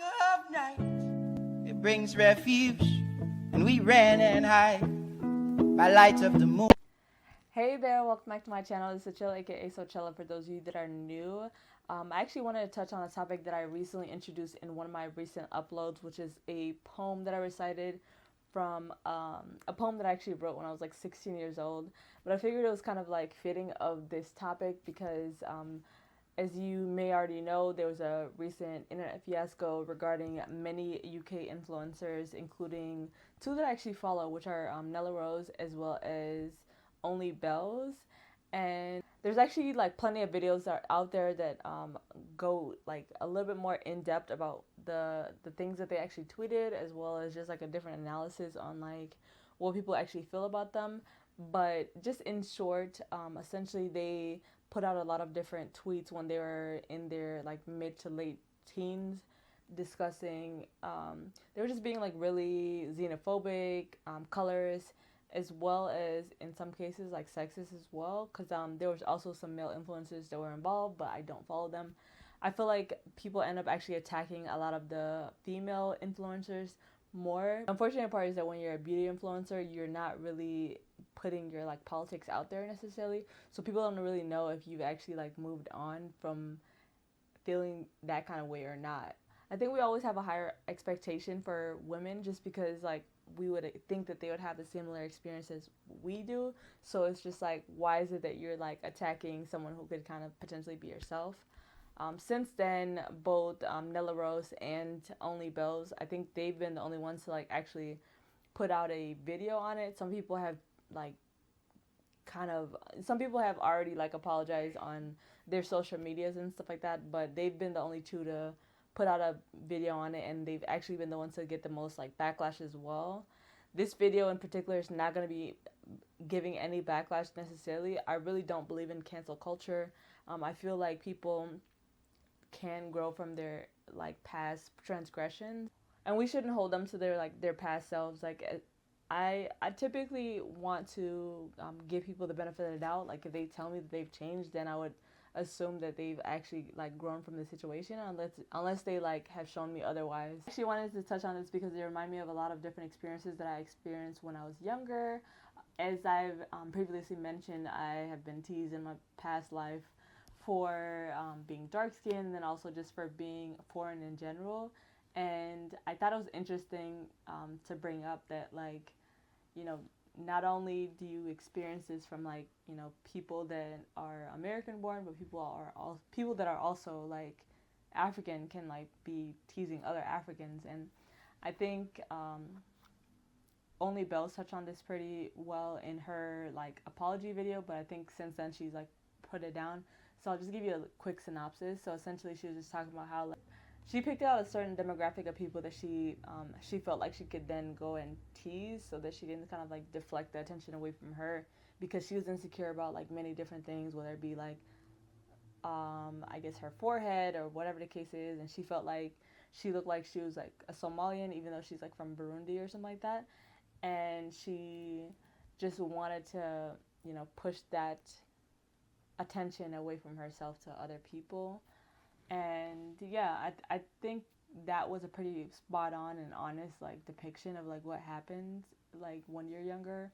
of night, it brings refuge, and we ran and hide by light of the moon. Hey there, welcome back to my channel. This is Chilla, aka Sochella, for those of you that are new. I actually wanted to touch on a topic that I recently introduced in one of my recent uploads, which is a poem that I recited from a poem that I actually wrote when I was like 16 years old. But I figured it was kind of like fitting of this topic because as you may already know, there was a recent internet fiasco regarding many UK influencers, including two that I actually follow, which are Nella Rose as well as Only Bells. And there's actually like plenty of videos that are out there that go like a little bit more in depth about the things that they actually tweeted, as well as just like a different analysis on like what people actually feel about them. But just in short, essentially they put out a lot of different tweets when they were in their like mid to late teens, discussing they were just being like really xenophobic, colorist, as well as in some cases like sexist as well, because there was also some male influencers that were involved, but I don't follow them. I feel like people end up actually attacking a lot of the female influencers more. The unfortunate part is that when you're a beauty influencer, you're not really putting your like politics out there necessarily, so people don't really know if you've actually like moved on from feeling that kind of way or not. I think we always have a higher expectation for women just because like we would think that they would have the similar experiences we do. So it's just like, why is it that you're like attacking someone who could kind of potentially be yourself? Since then, both Nella Rose and Only Bells, I think they've been the only ones to like actually put out a video on it. Some people have like some people have already like apologized on their social medias and stuff like that, but they've been the only two to put out a video on it, and they've actually been the ones to get the most like backlash as well. This video in particular is not going to be giving any backlash necessarily. I really don't believe in cancel culture. I feel like people can grow from their like past transgressions, and we shouldn't hold them to their past selves. Like I typically want to give people the benefit of the doubt. Like if they tell me that they've changed, then I would assume that they've actually like grown from the situation, unless they like have shown me otherwise. I actually wanted to touch on this because they remind me of a lot of different experiences that I experienced when I was younger. As I've previously mentioned, I have been teased in my past life for being dark-skinned, and then also just for being foreign in general. And I thought it was interesting to bring up that, like, you know, not only do you experience this from like, you know, people that are American born, but people that are also like African can like be teasing other Africans. And I think Only Bells touched on this pretty well in her like apology video, but I think since then she's like put it down. So I'll just give you a quick synopsis. So essentially she was just talking about how like she picked out a certain demographic of people that she felt like she could then go and tease, so that she didn't kind of like deflect the attention away from her, because she was insecure about like many different things, whether it be like I guess her forehead or whatever the case is, and she felt like she looked like she was like a Somalian even though she's like from Burundi or something like that, and she just wanted to, you know, push that attention away from herself to other people. And yeah, I think that was a pretty spot on and honest like depiction of like what happens like when you're younger.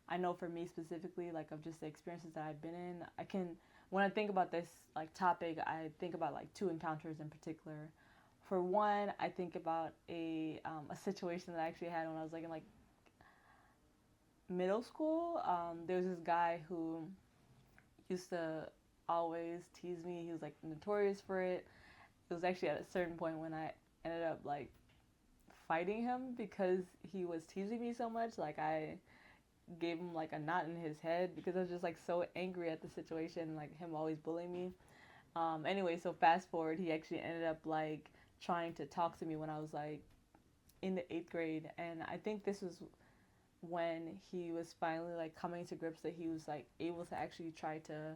I know for me specifically, like of just the experiences that I've been in, when I think about this like topic, I think about like two encounters in particular. For one, I think about a situation that I actually had when I was like in like middle school. There was this guy who used to always tease me. He was like notorious for it. It was actually at a certain point when I ended up like fighting him because he was teasing me so much. Like I gave him like a knot in his head because I was just like so angry at the situation, like him always bullying me. Anyway, so fast forward, he actually ended up like trying to talk to me when I was like in the 8th grade, and I think this was when he was finally like coming to grips that he was like able to actually try to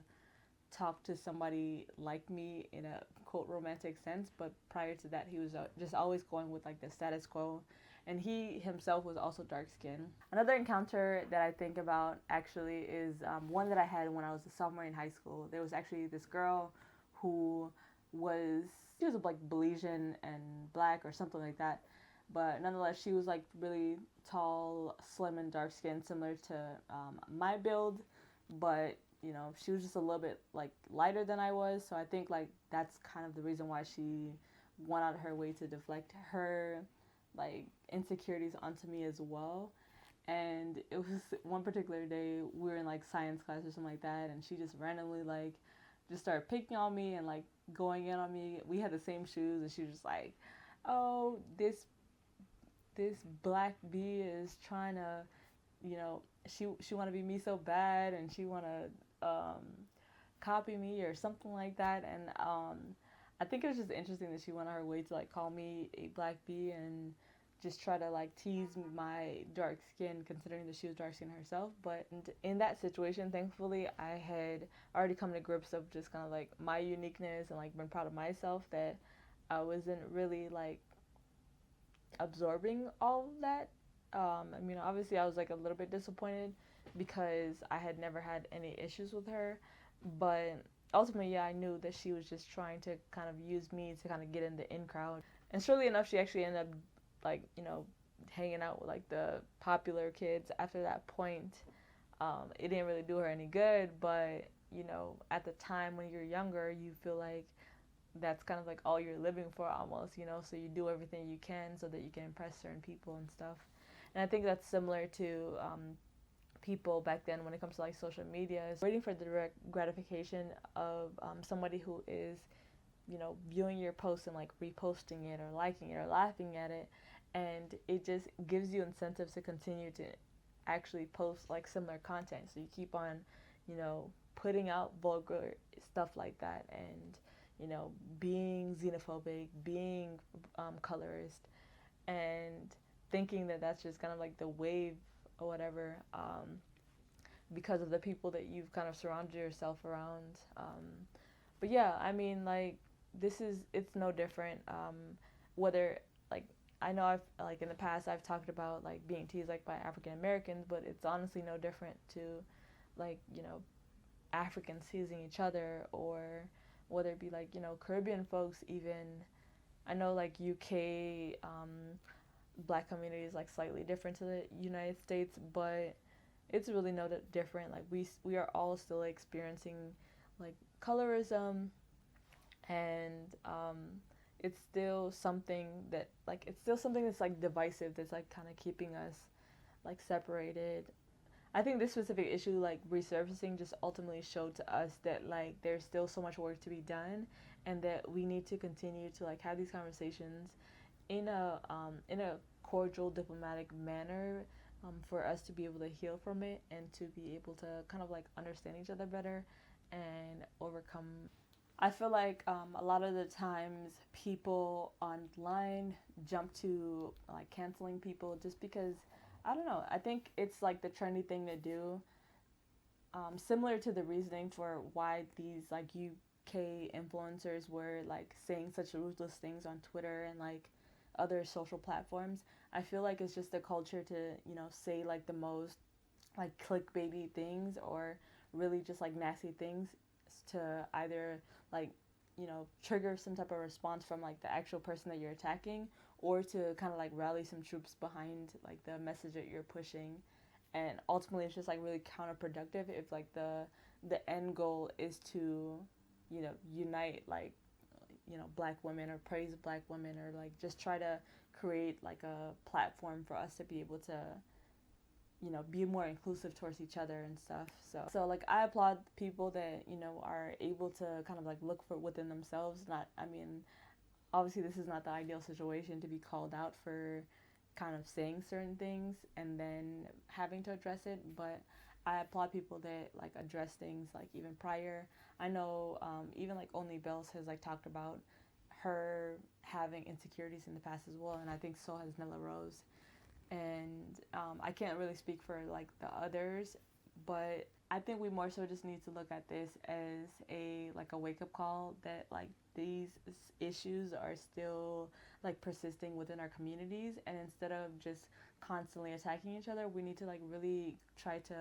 talk to somebody like me in a quote romantic sense. But prior to that, he was just always going with like the status quo, and he himself was also dark skinned. Another encounter that I think about actually is one that I had when I was a sophomore in high school. There was actually this girl who was, she was like Belizean and black or something like that. But nonetheless, she was like really tall, slim, and dark skinned, similar to my build. But you know, she was just a little bit like lighter than I was. So I think like that's kind of the reason why she went out of her way to deflect her like insecurities onto me as well. And it was one particular day we were in like science class or something like that, and she just randomly like just started picking on me and like going in on me. We had the same shoes, and she was just like, "Oh, this black bee is trying to, you know, she want to be me so bad, and she want to copy me or something like that." And I think it was just interesting that she went on her way to like call me a black bee and just try to like tease my dark skin, considering that she was dark skinned herself. But in that situation, thankfully, I had already come to grips of just kind of like my uniqueness and like been proud of myself that I wasn't really like absorbing all of that. I mean, obviously, I was like a little bit disappointed because I had never had any issues with her, but ultimately, yeah, I knew that she was just trying to kind of use me to kind of get in the in crowd. And surely enough, she actually ended up like, you know, hanging out with like the popular kids after that point. It didn't really do her any good, but you know, at the time when you're younger, you feel like that's kind of like all you're living for almost, you know, so you do everything you can so that you can impress certain people and stuff. And I think that's similar to people back then when it comes to like social media, is waiting for the direct gratification of somebody who is, you know, viewing your post and like reposting it or liking it or laughing at it, and it just gives you incentives to continue to actually post like similar content, so you keep on, you know, putting out vulgar stuff like that, and you know, being xenophobic, being colorist, and thinking that that's just kind of like the wave or whatever, because of the people that you've kind of surrounded yourself around. But yeah, I mean, like, it's no different. Whether, like, I know I've, like, in the past I've talked about, like, being teased, like, by African Americans, but it's honestly no different to, like, you know, Africans teasing each other, or whether it be, like, you know, Caribbean folks even. I know, like, UK black community is, like, slightly different to the United States, but it's really no different. Like, we are all still experiencing, like, colorism, and it's still something that, like, it's still something that's like divisive, that's like kind of keeping us like separated. I think this specific issue, like resurfacing, just ultimately showed to us that like there's still so much work to be done, and that we need to continue to like have these conversations in a cordial, diplomatic manner, for us to be able to heal from it and to be able to kind of like understand each other better and overcome. I feel like a lot of the times people online jump to like canceling people just because, I don't know, I think it's like the trendy thing to do. Similar to the reasoning for why these like UK influencers were like saying such ruthless things on Twitter and like other social platforms. I feel like it's just a culture to, you know, say like the most like clickbaity things, or really just like nasty things, to either like, you know, trigger some type of response from like the actual person that you're attacking, or to kind of like rally some troops behind like the message that you're pushing. And ultimately it's just like really counterproductive if like the end goal is to, you know, unite like, you know, black women, or praise black women, or like just try to create like a platform for us to be able to, you know, be more inclusive towards each other and stuff. So like I applaud people that, you know, are able to kind of like look for within themselves. Not, I mean, obviously this is not the ideal situation to be called out for kind of saying certain things and then having to address it, but I applaud people that like address things like even prior. I know even like Only Bells has like talked about her having insecurities in the past as well, and I think so has Nella Rose. And I can't really speak for like the others, but I think we more so just need to look at this as a like a wake up call that like these issues are still like persisting within our communities, and instead of just constantly attacking each other, we need to like really try to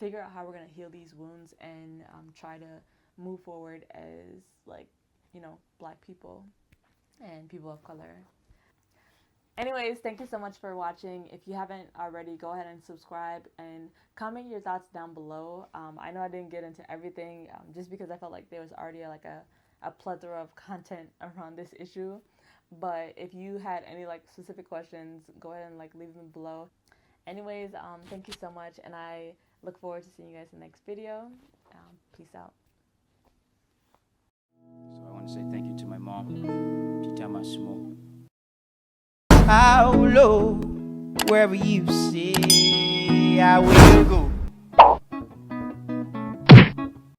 figure out how we're gonna heal these wounds, and try to move forward as like Black people and people of color. Anyways, thank you so much for watching. If you haven't already, go ahead and subscribe and comment your thoughts down below. I know I didn't get into everything just because I felt like there was already a plethora of content around this issue. But if you had any specific questions, go ahead and leave them below. Anyways, thank you so much, and I look forward to seeing you guys in the next video. Peace out. So I want to say thank you to my mom. Chitama Smo. How low, wherever you say I will go.